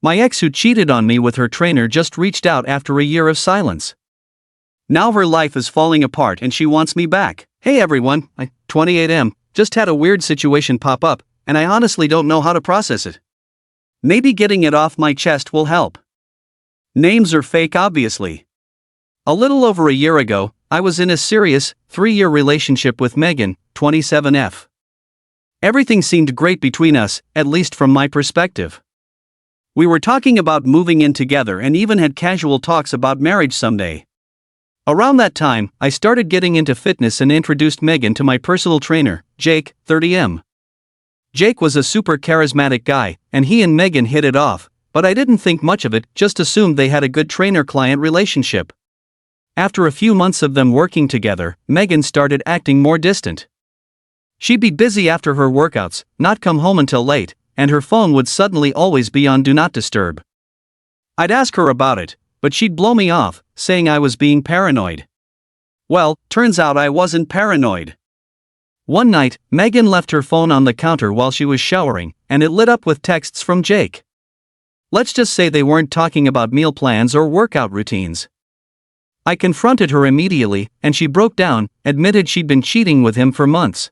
My ex who cheated on me with her trainer just reached out after a year of silence. Now her life is falling apart and she wants me back. Hey everyone, 28M, just had a weird situation pop up, and I honestly don't know how to process it. Maybe getting it off my chest will help. Names are fake, obviously. A little over a year ago, I was in a serious, 3-year relationship with Megan, 27F. Everything seemed great between us, at least from my perspective. We were talking about moving in together and even had casual talks about marriage someday. Around that time, I started getting into fitness and introduced Megan to my personal trainer, Jake, 30M. Jake was a super charismatic guy, and he and Megan hit it off, but I didn't think much of it, just assumed they had a good trainer-client relationship. After a few months of them working together, Megan started acting more distant. She'd be busy after her workouts, not come home until late, and her phone would suddenly always be on Do Not Disturb. I'd ask her about it, but she'd blow me off, saying I was being paranoid. Well, turns out I wasn't paranoid. One night, Megan left her phone on the counter while she was showering, and it lit up with texts from Jake. Let's just say they weren't talking about meal plans or workout routines. I confronted her immediately, and she broke down, admitted she'd been cheating with him for months.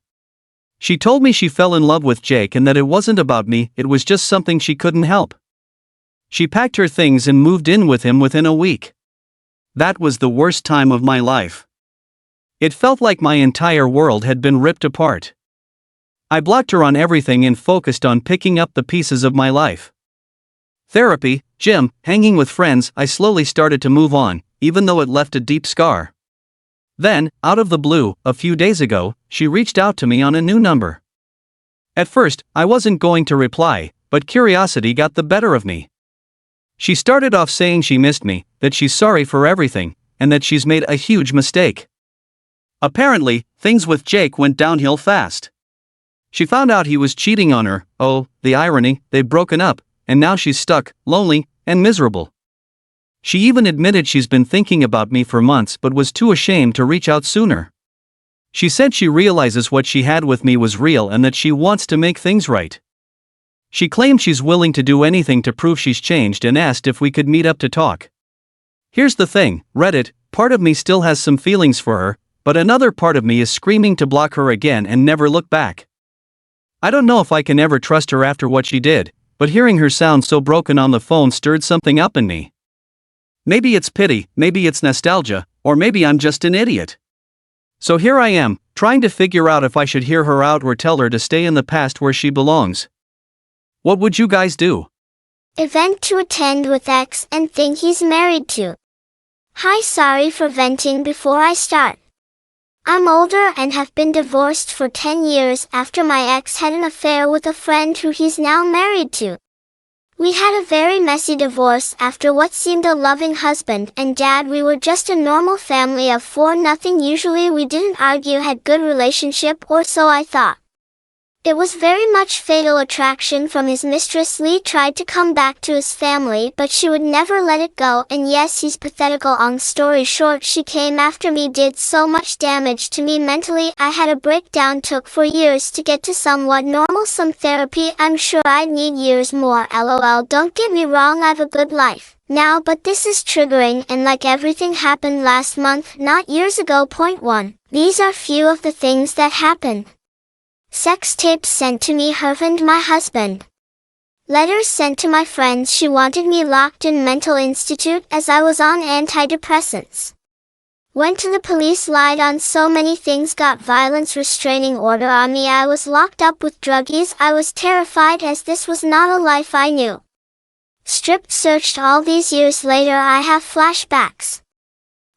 She told me she fell in love with Jake and that it wasn't about me, it was just something she couldn't help. She packed her things and moved in with him within a week. That was the worst time of my life. It felt like my entire world had been ripped apart. I blocked her on everything and focused on picking up the pieces of my life. Therapy, gym, hanging with friends, I slowly started to move on, even though it left a deep scar. Then, out of the blue, a few days ago, she reached out to me on a new number. At first, I wasn't going to reply, but curiosity got the better of me. She started off saying she missed me, that she's sorry for everything, and that she's made a huge mistake. Apparently, things with Jake went downhill fast. She found out he was cheating on her, oh, the irony, they'd broken up, and now she's stuck, lonely, and miserable. She even admitted she's been thinking about me for months but was too ashamed to reach out sooner. She said she realizes what she had with me was real and that she wants to make things right. She claimed she's willing to do anything to prove she's changed and asked if we could meet up to talk. Here's the thing, Reddit, part of me still has some feelings for her, but another part of me is screaming to block her again and never look back. I don't know if I can ever trust her after what she did, but hearing her sound so broken on the phone stirred something up in me. Maybe it's pity, maybe it's nostalgia, or maybe I'm just an idiot. So here I am, trying to figure out if I should hear her out or tell her to stay in the past where she belongs. What would you guys do? Event to attend with ex and think he's married to. Hi, sorry for venting before I start. I'm older and have been divorced for 10 years after my ex had an affair with a friend who he's now married to. We had a very messy divorce after what seemed a loving husband and dad. We were just a normal family of 4, nothing usually. We didn't argue, had good relationship, or so I thought. It was very much fatal attraction from his mistress. Lee tried to come back to his family but she would never let it go, and yes, he's pathetical. Long story short, she came after me, did so much damage to me mentally. I had a breakdown, took 4 years to get to somewhat normal. Some therapy, I'm sure I'd need years more. LOL, don't get me wrong, I've a good life now, but this is triggering, and like everything happened last month, not years ago. Point 1. These are few of the things that happened. Sex tapes sent to me, her and my husband. Letters sent to my friends. She wanted me locked in mental institute as I was on antidepressants. Went to the police, lied on so many things, got violence restraining order on me. I was locked up with druggies. I was terrified as this was not a life I knew. Stripped searched. All these years later I have flashbacks.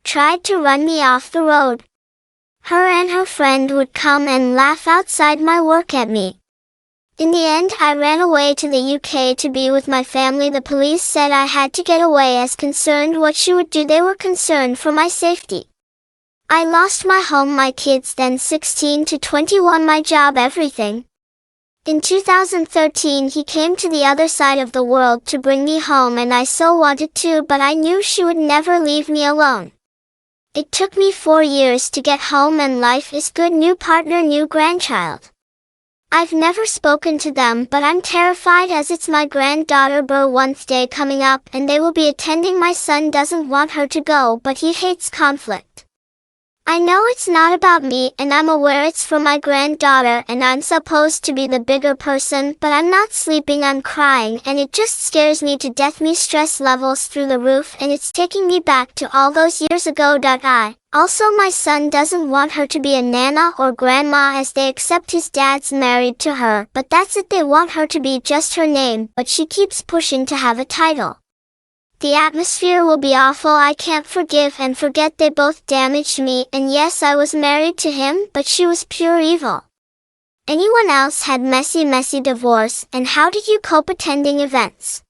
Tried to run me off the road. Her and her friend would come and laugh outside my work at me. In the end, I ran away to the UK to be with my family. The police said I had to get away as concerned what she would do. They were concerned for my safety. I lost my home, my kids, then 16 to 21, my job, everything. In 2013 he came to the other side of the world to bring me home, and I so wanted to, but I knew she would never leave me alone. It took me 4 years to get home, and life is good. New partner, new grandchild. I've never spoken to them, but I'm terrified as it's my granddaughter birthday coming up and they will be attending. My son doesn't want her to go, but he hates conflict. I know it's not about me and I'm aware it's for my granddaughter and I'm supposed to be the bigger person, but I'm not sleeping, I'm crying and it just scares me to death. My stress levels through the roof and it's taking me back to all those years ago. Also, my son doesn't want her to be a nana or grandma as they accept his dad's married to her, but that's it, they want her to be just her name, but she keeps pushing to have a title. The atmosphere will be awful. I can't forgive and forget. They both damaged me, and yes, I was married to him, but she was pure evil. Anyone else had messy divorce, and how did you cope attending events?